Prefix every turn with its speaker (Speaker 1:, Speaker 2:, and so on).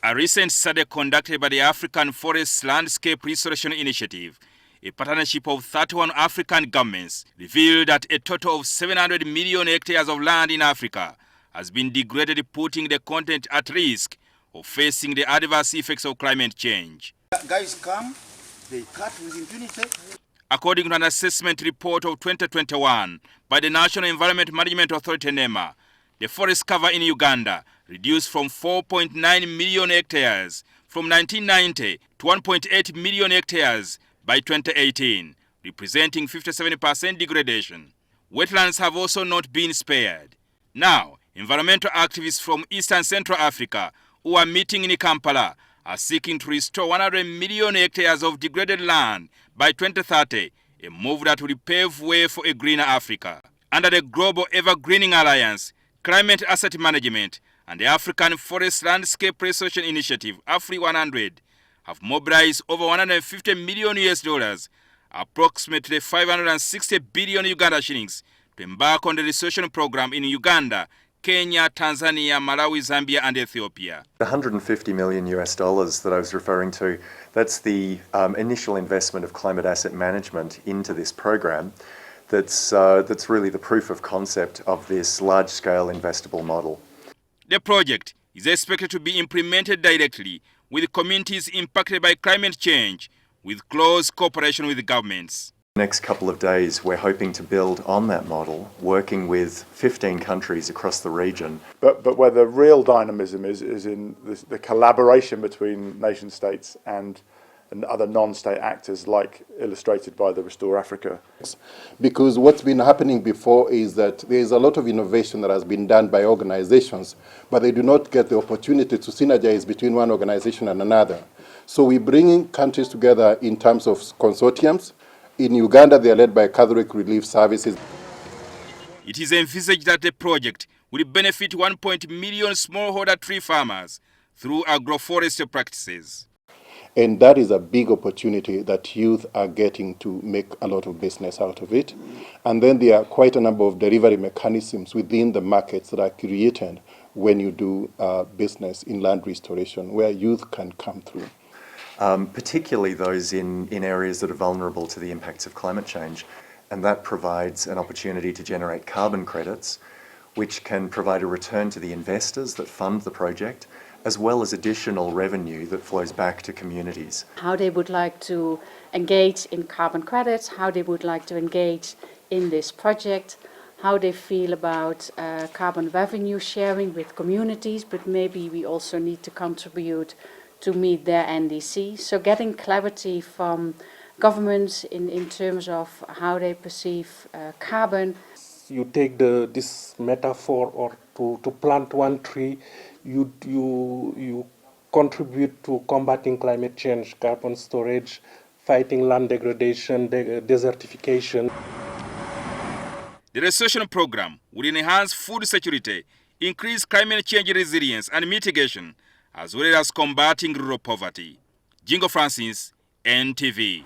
Speaker 1: A recent study conducted by the African Forest Landscape Restoration Initiative, a partnership of 31 African governments, revealed that a total of 700 million hectares of land in Africa has been degraded, putting the continent at risk of facing the adverse effects of climate change.
Speaker 2: Guys come, they cut with impunity.
Speaker 1: According to an assessment report of 2021 by the National Environment Management Authority (NEMA, the forest cover in Uganda reduced from 4.9 million hectares from 1990 to 1.8 million hectares by 2018, representing 57% degradation. Wetlands have also not been spared. Now, environmental activists from East and Central Africa who are meeting in Kampala are seeking to restore 100 million hectares of degraded land by 2030, a move that will pave way for a greener Africa. Under the Global Evergreening Alliance, Climate Asset Management, and the African Forest Landscape Restoration Initiative, AFRI-100, have mobilized over $150 million, approximately 560 billion Uganda shillings, to embark on the restoration program in Uganda, Kenya, Tanzania, Malawi, Zambia, and Ethiopia.
Speaker 3: The $150 million that I was referring to, that's the initial investment of climate asset management into this program. That's really the proof of concept of this large-scale investable model.
Speaker 1: The project is expected to be implemented directly with communities impacted by climate change, with close cooperation with governments.
Speaker 3: Next couple of days, we're hoping to build on that model, working with 15 countries across the region.
Speaker 4: But where the real dynamism is in the collaboration between nation states and other non-state actors, like illustrated by the Restore Africa.
Speaker 5: Because what's been happening before is that there is a lot of innovation that has been done by organizations, but they do not get the opportunity to synergize between one organization and another. So we're bringing countries together in terms of consortiums. In Uganda, they are led by Catholic Relief Services.
Speaker 1: It is envisaged that the project will benefit 1 million smallholder tree farmers through agroforestry practices.
Speaker 5: And that is a big opportunity that youth are getting to make a lot of business out of it. And then there are quite a number of delivery mechanisms within the markets that are created when you do business in land restoration, where youth can come through.
Speaker 3: Particularly those in areas that are vulnerable to the impacts of climate change. And that provides an opportunity to generate carbon credits, which can provide a return to the investors that fund the project, as well as additional revenue that flows back to communities.
Speaker 6: How they would like to engage in carbon credits, how they would like to engage in this project, how they feel about carbon revenue sharing with communities, but maybe we also need to contribute to meet their NDC. So getting clarity from governments in terms of how they perceive carbon.
Speaker 7: You take this metaphor or to plant one tree, you contribute to combating climate change, carbon storage, fighting land degradation, desertification.
Speaker 1: The restoration program will enhance food security, increase climate change resilience and mitigation, as well as combating rural poverty. Jingo Francis, NTV.